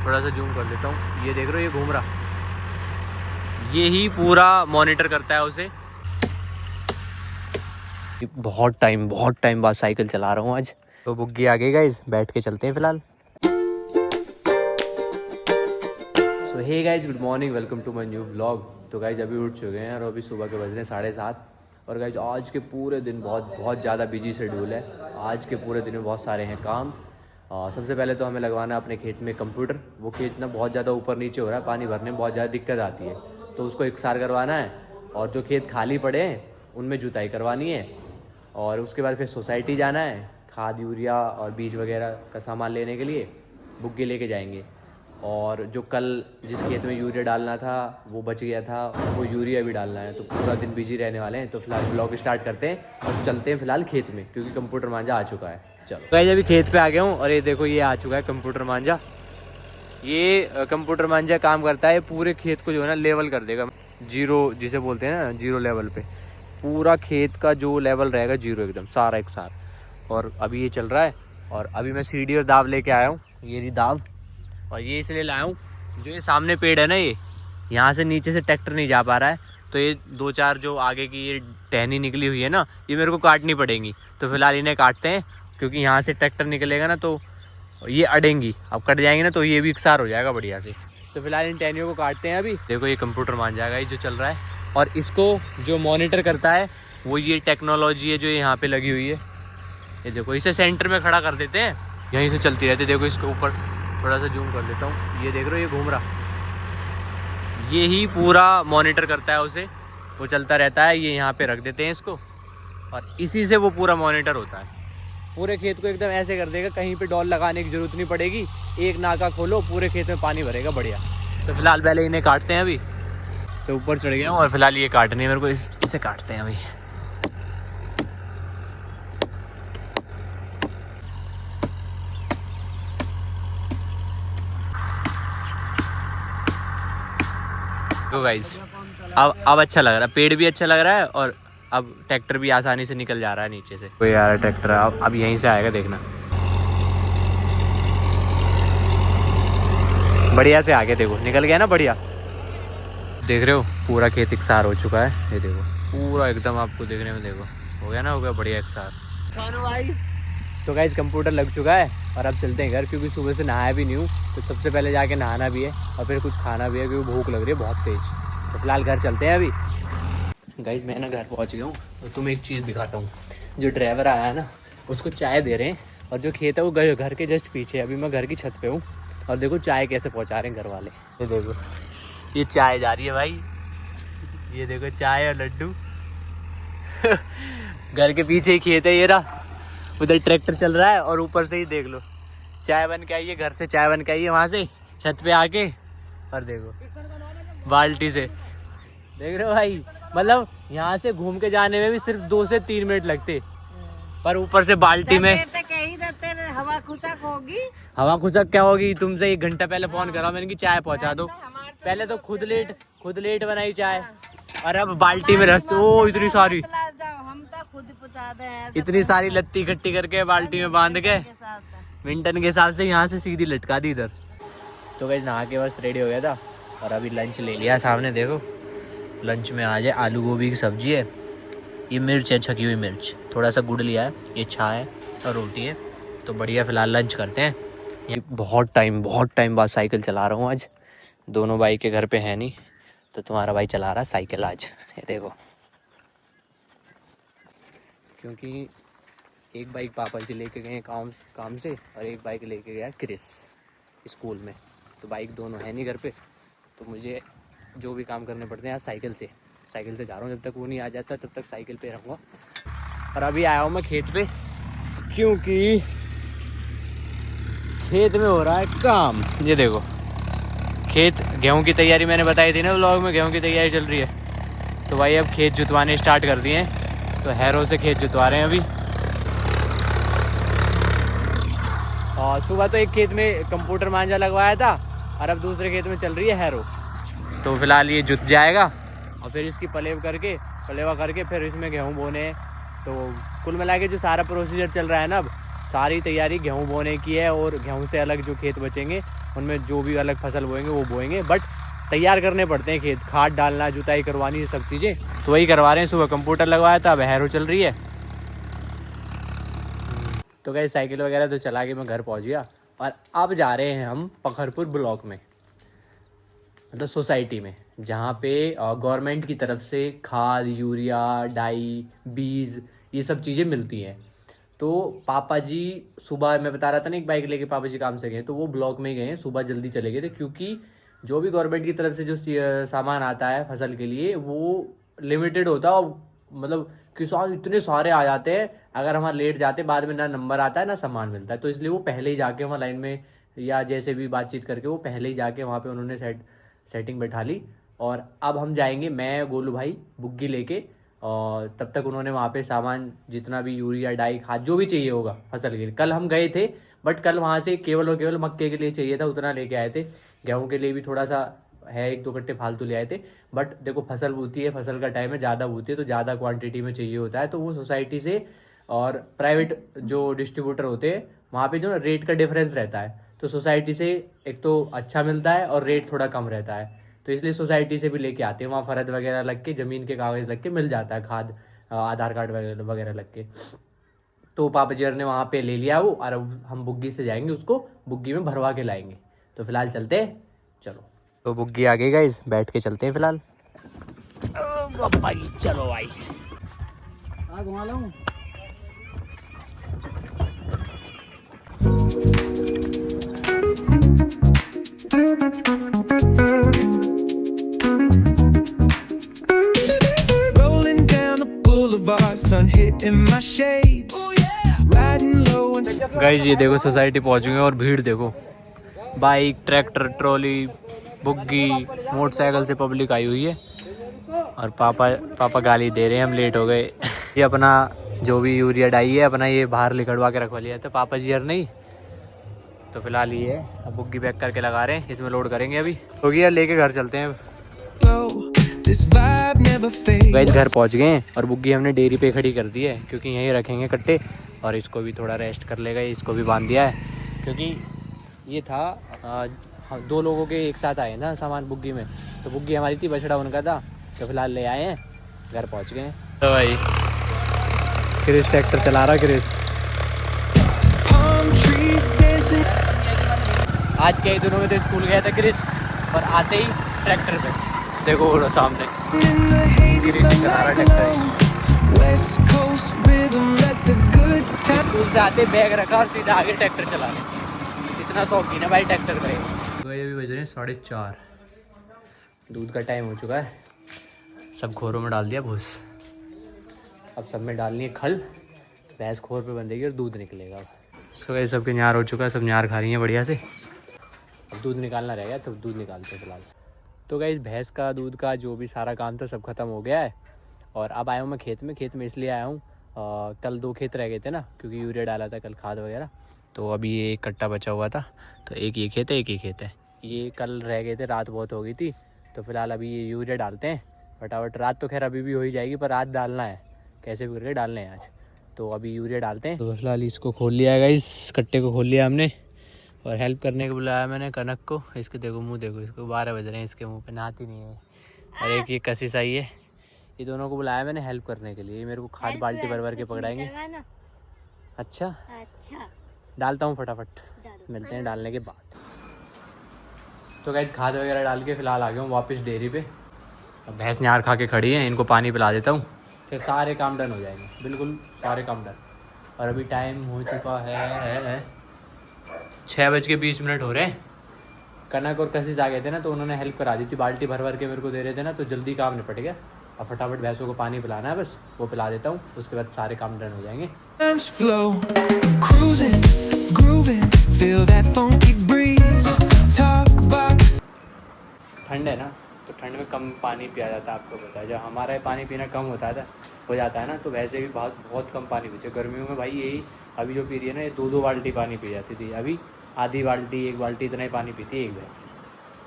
थोड़ा सा जूम कर लेता हूँ। ये देख रहे हो, ये घूम रहा, ये ही पूरा मॉनिटर करता है उसे। बहुत टाइम बाद साइकिल चला रहा हूँ आज। तो बुग्गी आ गई गाइज, बैठ के चलते हैं फिलहाल। So hey guys, good morning, welcome to my new vlog. तो गाइज अभी उठ चुके हैं और अभी सुबह के बज रहे हैं 7:30। और गाइज आज के पूरे दिन बहुत ज़्यादा बिजी शेड्यूल है। आज के पूरे दिन में बहुत सारे हैं काम। सबसे पहले तो हमें लगवाना है अपने खेत में कंप्यूटर। वो खेत ना बहुत ज़्यादा ऊपर नीचे हो रहा है, पानी भरने में बहुत ज़्यादा दिक्कत आती है, तो उसको इकसार करवाना है। और जो खेत खाली पड़े हैं उनमें जुताई करवानी है। और उसके बाद फिर सोसाइटी जाना है, खाद यूरिया और बीज वगैरह का सामान लेने के लिए बुग्गी लेके जाएंगे। और जो कल जिस खेत में यूरिया डालना था वो बच गया था, वो यूरिया भी डालना है। तो पूरा दिन बिजी रहने वाले हैं। तो फिलहाल ब्लॉग स्टार्ट करते हैं और चलते हैं फिलहाल खेत में, क्योंकि कंप्यूटर मांझा आ चुका है। चलो गाइस, अभी खेत पे आ गया हूँ और ये देखो, ये आ चुका है कंप्यूटर मांझा। ये कंप्यूटर मांझा काम करता है, पूरे खेत को जो है ना लेवल कर देगा। जीरो जिसे बोलते हैं ना, जीरो लेवल पे पूरा खेत का जो लेवल रहेगा जीरो एकदम सारा एक साथ। और अभी ये चल रहा है। और अभी मैं सीढ़ी और दाव लेके आया हूँ, ये रही दाव। और ये इसलिए लाया हूँ, जो ये सामने पेड़ है ना, ये यहाँ से नीचे से ट्रैक्टर नहीं जा पा रहा है, तो ये 2-4 जो आगे की ये टहनी निकली हुई है ना, ये मेरे को काटनी पड़ेंगी। तो फिलहाल इन्हें काटते हैं, क्योंकि यहाँ से ट्रैक्टर निकलेगा ना तो ये अड़ेंगी। अब कट जाएंगी ना तो ये भी इकसार हो जाएगा बढ़िया से। तो फिलहाल इन टहनियों को काटते हैं अभी। देखो ये कंप्यूटर मान जाएगा ये जो चल रहा है। और इसको जो मॉनिटर करता है वो ये टेक्नोलॉजी है जो यहाँ पे लगी हुई है। ये देखो, इसे सेंटर में खड़ा कर देते हैं, यहीं से चलती रहती है। देखो इसके ऊपर थोड़ा सा जूम कर देता हूँ। ये देख रहे हो, ये घूम रहा, ये ही पूरा मॉनिटर करता है उसे। वो चलता रहता है, ये यहाँ पे रख देते हैं इसको, और इसी से वो पूरा मॉनिटर होता है। पूरे खेत को एकदम ऐसे कर देगा, कहीं पे डॉल लगाने की जरूरत नहीं पड़ेगी। एक नाका खोलो, पूरे खेत में पानी भरेगा बढ़िया। तो फिलहाल पहले इन्हें काटते हैं अभी। तो ऊपर चढ़ गया हूँ और फिलहाल ये काटनी है मेरे को, इसे काटते हैं अभी। तो गाइस अब अच्छा लग रहा है, पेड़ भी अच्छा लग रहा है, और अब ट्रैक्टर भी आसानी से निकल जा रहा है नीचे से। कोई आ रहा है ट्रैक्टर, अब यहीं से आएगा, देखना। बढ़िया से आगे देखो, निकल गया ना बढ़िया। देख रहे हो पूरा खेत इकसार हो चुका है। ये देखो पूरा एकदम, आपको देखने में देखो हो गया ना, हो गया बढ़िया इकसार। तो गाइस कंप्यूटर लग चुका है और अब चलते हैं घर, क्योंकि सुबह से नहाया भी नहीं हूँ। तो सबसे पहले जाके नहाना भी है और फिर कुछ खाना भी है, क्योंकि भूख लग रही है बहुत तेज। तो फिलहाल घर चलते हैं अभी। गाइस मैं ना घर पहुँच गया हूँ, तो तुम्हें एक चीज़ दिखाता हूँ। जो ड्राइवर आया है ना, उसको चाय दे रहे हैं, और जो खेत है वो घर के जस्ट पीछे। अभी मैं घर की छत पे हूँ और देखो चाय कैसे पहुँचा रहे हैं घर वाले। ये देखो, ये चाय जा रही है भाई, ये देखो चाय और लड्डू। घर के पीछे ही खेत है, ये रहा, उधर ट्रैक्टर चल रहा है, और ऊपर से ही देख लो चाय बन के आई है, घर से चाय बन के आई है वहाँ से छत पे आके। और देखो बाल्टी से, देख रहे हो भाई, मतलब यहाँ से घूम के जाने में भी सिर्फ 2 से 3 मिनट लगते, पर ऊपर से बाल्टी में हवा खुशक होगी। हवा खुशक क्या होगी, तुमसे 1 घंटा पहले फोन करा मैंने कि चाय पहुँचा दो। पहले तो खुद लेट बनाई चाय, और अब बाल्टी में रस। ओ इतनी सारी, हम तो खुद पहुंचा दे, इतनी सारी लत्ती इकट्ठी करके बाल्टी में बांध के मिंटन के हिसाब से यहाँ से सीधी लटका दी इधर। तो गाइस नहा के बस रेडी हो गया था, और अभी लंच ले लिया। सामने देखो लंच में आज है आलू गोभी की सब्जी है, ये मिर्च है, छकी हुई मिर्च, थोड़ा सा गुड़ लिया है, ये छा है, और रोटी है। तो बढ़िया फिलहाल लंच करते हैं। ये बहुत टाइम बाद साइकिल चला रहा हूँ आज। दोनों भाई के घर पे है नहीं, तो तुम्हारा भाई चला रहा है साइकिल आज। ये देखो, क्योंकि एक बाइक पापा जी लेके गए काम से, और एक बाइक लेके गया क्रिस स्कूल में। तो बाइक दोनों है नहीं घर पे, तो मुझे जो भी काम करने पड़ते हैं आज साइकिल से जा रहा हूँ। जब तक वो नहीं आ जाता तब तक साइकिल पे रहूँगा। और अभी आया हूँ मैं खेत पे, क्योंकि खेत में हो रहा है काम। ये देखो खेत, गेहूं की तैयारी मैंने बताई थी ना व्लॉग में, गेहूं की तैयारी चल रही है। तो भाई अब खेत जुतवाने स्टार्ट कर दिए हैं, तो हैरो से खेत जुतवा रहे हैं अभी। और सुबह तो एक खेत में कंप्यूटर मांझा लगवाया था, और अब दूसरे खेत में चल रही है हैरो। तो फिलहाल ये जुत जाएगा, और फिर इसकी पलेवा करके फिर इसमें गेहूँ बोने हैं। तो कुल मिला के जो सारा प्रोसीजर चल रहा है ना, अब सारी तैयारी गेहूँ बोने की है, और गेहूँ से अलग जो खेत बचेंगे उनमें जो भी अलग फसल बोएंगे वो बोएंगे, बट तैयार करने पड़ते हैं खेत, खाद डालना, जुताई करवानी, ये सब चीज़ें तो वही करवा रहे हैं। सुबह कंप्यूटर लगवाया था, अब हैरो चल रही है। तो गाइस साइकिल वगैरह तो चला के मैं घर पहुंच गया और अब जा रहे हैं हम पखरपुर ब्लॉक में, मतलब सोसाइटी में, जहाँ पे गवर्नमेंट की तरफ से खाद, यूरिया, डाई, बीज, ये सब चीज़ें मिलती हैं। तो पापा जी सुबह, मैं बता रहा था ना, एक बाइक लेके पापा जी काम से गए, तो वो ब्लॉक में गए हैं, सुबह जल्दी चले गए थे, क्योंकि जो भी गवर्नमेंट की तरफ से जो सामान आता है फसल के लिए वो लिमिटेड होता है, और मतलब किसान इतने सारे आ जाते हैं, अगर हमारे लेट जाते बाद में ना नंबर आता है ना सामान मिलता है, तो इसलिए वो पहले ही जाके वहाँ लाइन में या जैसे भी बातचीत करके वो पहले ही जाके वहाँ पे उन्होंने सेटिंग बैठा ली। और अब हम जाएंगे, मैं, गोलू भाई, बुग्गी लेके, और तब तक उन्होंने वहाँ पे सामान जितना भी यूरिया, डाई, खाद जो भी चाहिए होगा फसल के लिए, कल हम गए थे बट कल वहाँ से केवल और केवल मक्के के लिए चाहिए था, उतना लेके आए थे। गेहूँ के लिए भी थोड़ा सा है, 1-2 कट्टे फालतू ले आए थे, बट देखो फसल बूती है, फसल का टाइम है, ज़्यादा बूती है तो ज़्यादा क्वांटिटी में चाहिए होता है, तो वो सोसाइटी से और प्राइवेट जो डिस्ट्रीब्यूटर होते हैं वहाँ पे जो रेट का डिफरेंस रहता है, तो सोसाइटी से एक तो अच्छा मिलता है और रेट थोड़ा कम रहता है, तो इसलिए सोसाइटी से भी लेके आते हैं। वहाँ फरद वगैरह लग के, ज़मीन के कागज़ लग के मिल जाता है, खाद, आधार कार्ड वगैरह लग के। तो पापा जी ने वहाँ पे ले लिया वो, और अब हम बुग्गी से जाएंगे, उसको बुग्गी में भरवा के लाएंगे। तो फिलहाल चलते हैं, चलो। तो बुग्गी आ गई गाइस, बैठ के चलते हैं फिलहाल। भाई चलो भाई, घुमा लूँ। Rolling down the boulevard, sun hitting my shades. Riding low and guys ये देखो सोसाइटी पहुंच गए और भीड़ देखो, बाइक, ट्रैक्टर, ट्रॉली, बुग्गी, मोटरसाइकिल से पब्लिक आई हुई है। और पापा गाली दे रहे हैं, हम लेट हो गए। ये अपना जो भी यूरिया डाई है अपना ये बाहर लिखड़वा के रखवा लिया था पापा जी यार, नहीं तो फिलहाल ये है, अब बुग्गी पैक करके लगा रहे हैं, इसमें लोड करेंगे अभी। तो यार लेके घर चलते हैं। this vibe never fades. Guys घर पहुंच गए हैं और बुग्गी हमने डेयरी पे खड़ी कर दी है, क्योंकि यहीं रखेंगे कट्टे, और इसको भी थोड़ा रेस्ट कर लेगा, इसको भी बांध दिया है, क्योंकि ये था 2 लोगों के एक साथ आए ना सामान बुग्गी में, तो बुग्गी हमारी थी, बछड़ा उनका था, तो फिलहाल ले आए हैं, घर पहुंच गए हैं। तो भाई क्रिस ट्रैक्टर चला रहा, क्रिस Palm trees dancing. आज के ही दिनों में तो स्कूल गया था क्रिस, और आते ही ट्रैक्टर पे देखो वो सामने In the hazy क्रिस चला रहा sunlight tractor. glow. West Coast rhythm, let the good time. School से आते बैग रखा और सीधा आगे ट्रैक्टर चलाने, इतना शौकीन है भाई ट्रैक्टर का। तो ये अभी बज रहे हैं 4:30, दूध का टाइम हो चुका है, सब खोरों में डाल दिया भूस, अब सब में डालनी है खल, भैंस खोर पे बंधेगी और दूध निकलेगा। सो ये सबके न्यार हो चुका है, सब न्यार खा रही हैं बढ़िया से, अब दूध निकालना रह गया, तो दूध निकालते हैं फिलहाल। तो गाइस भैंस का दूध का जो भी सारा काम था सब खत्म हो गया है, और अब आया हूँ मैं खेत में इसलिए आया हूँ, कल 2 खेत रह गए थे ना, क्योंकि यूरिया डाला था कल, खाद वगैरह, तो अभी ये 1 कट्टा बचा हुआ था, तो एक ये खेत है, एक ये खेत है, ये कल रह गए थे, रात बहुत हो गई थी, तो फिलहाल अभी ये यूरिया डालते हैं फटाफट। रात तो खैर अभी भी हो ही जाएगी, पर रात डालना है, कैसे भी करके डालने हैं आज, तो अभी यूरिया डालते हैं। तो फिलहाल इसको खोल लिया है गाइस, कट्टे को खोल लिया हमने, और हेल्प करने को बुलाया मैंने कनक को, इसके देखो मुंह देखो, इसको 12 बज रहे हैं, इसके मुंह पे नहाती नहीं है, और एक ये कशिश आई है, ये दोनों को बुलाया मैंने हेल्प करने के लिए, ये मेरे को खाद बाल्टी भर के पकड़ाएंगे। अच्छा डालता हूँ फटाफट, मिलते हैं डालने के बाद। तो गाइस खाद वगैरह डाल के फिलहाल आ गया हूँ वापस डेयरी पे, अब भैंस न्यार खा के खड़ी है, इनको पानी पिला देता हूँ, फिर सारे काम डन हो जाएंगे, बिल्कुल सारे काम डन। और अभी टाइम हो चुका है 6:20 हो रहे हैं। कनक और कशिश आ गए थे ना, तो उन्होंने हेल्प करा दी थी, बाल्टी भर के मेरे को दे रहे थे ना, तो जल्दी काम निपट गया। अब फटाफट भैंसों को पानी पिलाना है, बस वो पिला देता हूँ, उसके बाद सारे काम डन हो जाएंगे। Flow, cruising, grooving, feel that funky breeze. Talk about ठंड है ना, तो ठंड में कम पानी पिया जाता है, आपको पता है, जब हमारा पानी पीना कम हो जाता है ना, तो वैसे भी बहुत कम पानी पीते। गर्मियों में भाई यही अभी जो पी रही है ना, ये 2 बाल्टी पानी पी जाती थी, अभी आधी बाल्टी 1 बाल्टी इतना ही पानी पीती है एक भैंस।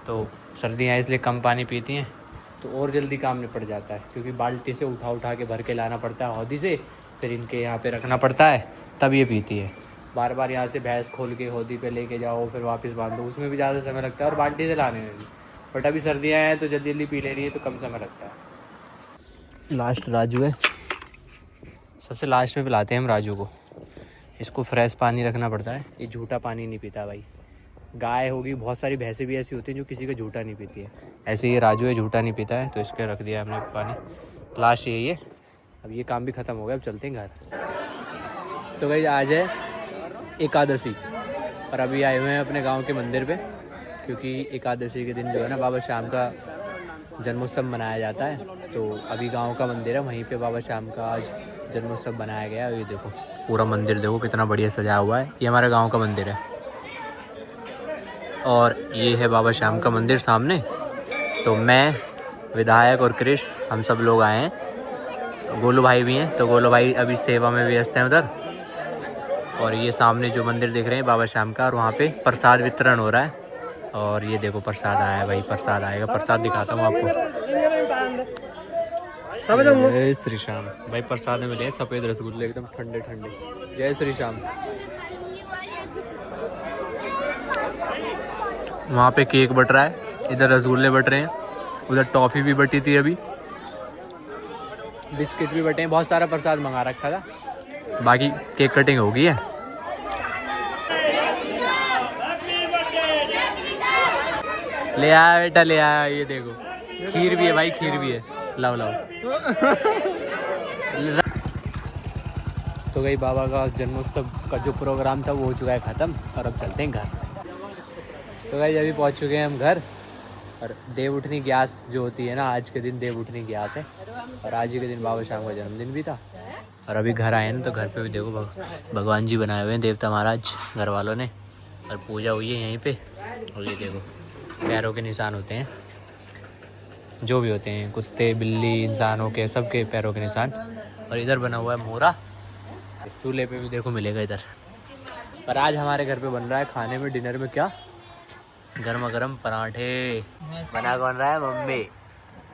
तो सर्दियाँ इसलिए कम पानी पीती हैं, तो और जल्दी काम निपट जाता है, क्योंकि बाल्टी से उठा के भर के लाना पड़ता है हौदी से, फिर इनके यहाँ पे रखना पड़ता है, तब ये पीती है। बार बार यहाँ से भैंस खोल के होदी पे लेके जाओ, फिर वापस बांधो, उसमें भी ज़्यादा समय लगता है, और बाल्टी से लाने में भी। बट अभी सर्दियाँ हैं तो जल्दी जल्दी पी ले रही है, तो कम समय लगता है। लास्ट राजू है, सबसे लास्ट में पिलाते हैं हम राजू को। इसको फ्रेश पानी रखना पड़ता है, ये झूठा पानी नहीं पीता भाई। गाय होगी, बहुत सारी भैंसें भी ऐसी होती हैं जो किसी का झूठा नहीं पीती है, ऐसे ये राजू है, झूठा नहीं पीता है, तो इसके रख दिया हमने पानी। लास्ट यही है। अब ये काम भी ख़त्म हो गया, अब चलते हैं घर। तो भाई आज है एकादशी, और अभी आए हुए हैं अपने गांव के मंदिर पे, क्योंकि एकादशी के दिन जो है ना बाबा श्याम का जन्मोत्सव मनाया जाता है। तो अभी गांव का मंदिर है, वहीं पे बाबा श्याम का आज जन्मोत्सव मनाया गया। ये देखो पूरा मंदिर देखो कितना बढ़िया सजा हुआ है। ये हमारे गांव का मंदिर है, और ये है बाबा श्याम का मंदिर सामने। तो मैं, विधायक और क्रिश, हम सब लोग आए हैं। गोलू भाई भी हैं, तो गोलू भाई अभी सेवा में व्यस्त हैं उधर। और ये सामने जो मंदिर देख रहे हैं बाबा श्याम का, और वहाँ पे प्रसाद वितरण हो रहा है। और ये देखो प्रसाद आया है भाई, प्रसाद आएगा, प्रसाद दिखाता हूँ आपको। जय श्री श्याम भाई, प्रसाद में मिले सफ़ेद रसगुल्ले एकदम ठंडे ठंडे। जय श्री श्याम। वहाँ पे केक बट रहा है, इधर रसगुल्ले बट रहे हैं, उधर टॉफ़ी भी बटी थी, अभी बिस्किट भी बटे हैं। बहुत सारा प्रसाद मंगा रखा था, बाकी केक कटिंग हो गई है। ले आया बेटा, ले आया। ये देखो खीर भी है भाई, खीर भी है, लाओ लाओ। तो गई बाबा का जन्मोत्सव का जो प्रोग्राम था वो हो चुका है ख़त्म, और अब चलते हैं घर। तो गई अभी पहुंच चुके हैं हम घर। और देव उठनी ग्यास जो होती है ना, आज के दिन देव उठनी ग्यास है, और आज ही के दिन बाबा श्याम का जन्मदिन भी था। और अभी घर आए ना, तो घर पे भी देखो भगवान जी बनाए हुए हैं, देवता महाराज घर वालों ने, और पूजा हुई है यहीं पे। और ये देखो पैरों के निशान होते हैं, जो भी होते हैं, कुत्ते बिल्ली इंसानों के, सबके पैरों के निशान। और इधर बना हुआ है मोरा, चूल्हे पे भी देखो मिलेगा इधर। पर आज हमारे घर पे बन रहा है खाने में, डिनर में क्या, गर्मा गर्म पराठे। बना कौन रहा है? मम्मी।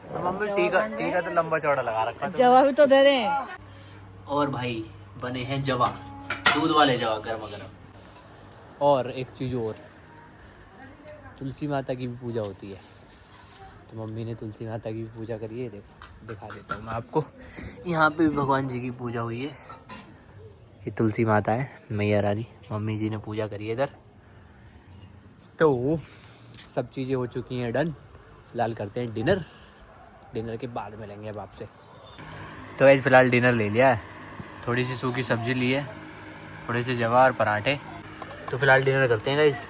तो मम्मी टीका तो लंबा चौड़ा लगा रखा है, जवाब भी तो दे रहे हैं। और भाई बने हैं जवा, दूध वाले जवा, गर्मा गर्म। और एक चीज़ और, तुलसी माता की भी पूजा होती है, तो मम्मी ने तुलसी माता की भी पूजा करी है। देखो दिखा देता हूँ मैं आपको, यहाँ पे भी भगवान जी की पूजा हुई है। ये तुलसी माता है, मैया रानी, मम्मी जी ने पूजा करी है इधर। तो सब चीज़ें हो चुकी हैं डन, फिलहाल करते हैं डिनर। डिनर के बाद मिलेंगे अब आपसे। तो आज फिलहाल डिनर ले लिया है, थोड़ी सी सूखी सब्जी ली है, थोड़े से जवा और पराठे। तो फिलहाल डिनर करते हैं गाइस।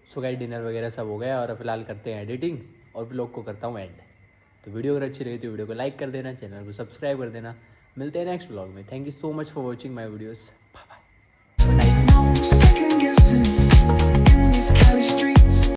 सो गाइस डिनर वगैरह सब हो गया, और फिलहाल करते हैं एडिटिंग, और व्लॉग को करता हूँ एंड। तो वीडियो अगर अच्छी लगी तो वीडियो को लाइक कर देना, चैनल को सब्सक्राइब कर देना। मिलते हैं नेक्स्ट व्लॉग में। Thank you so much for watching my videos.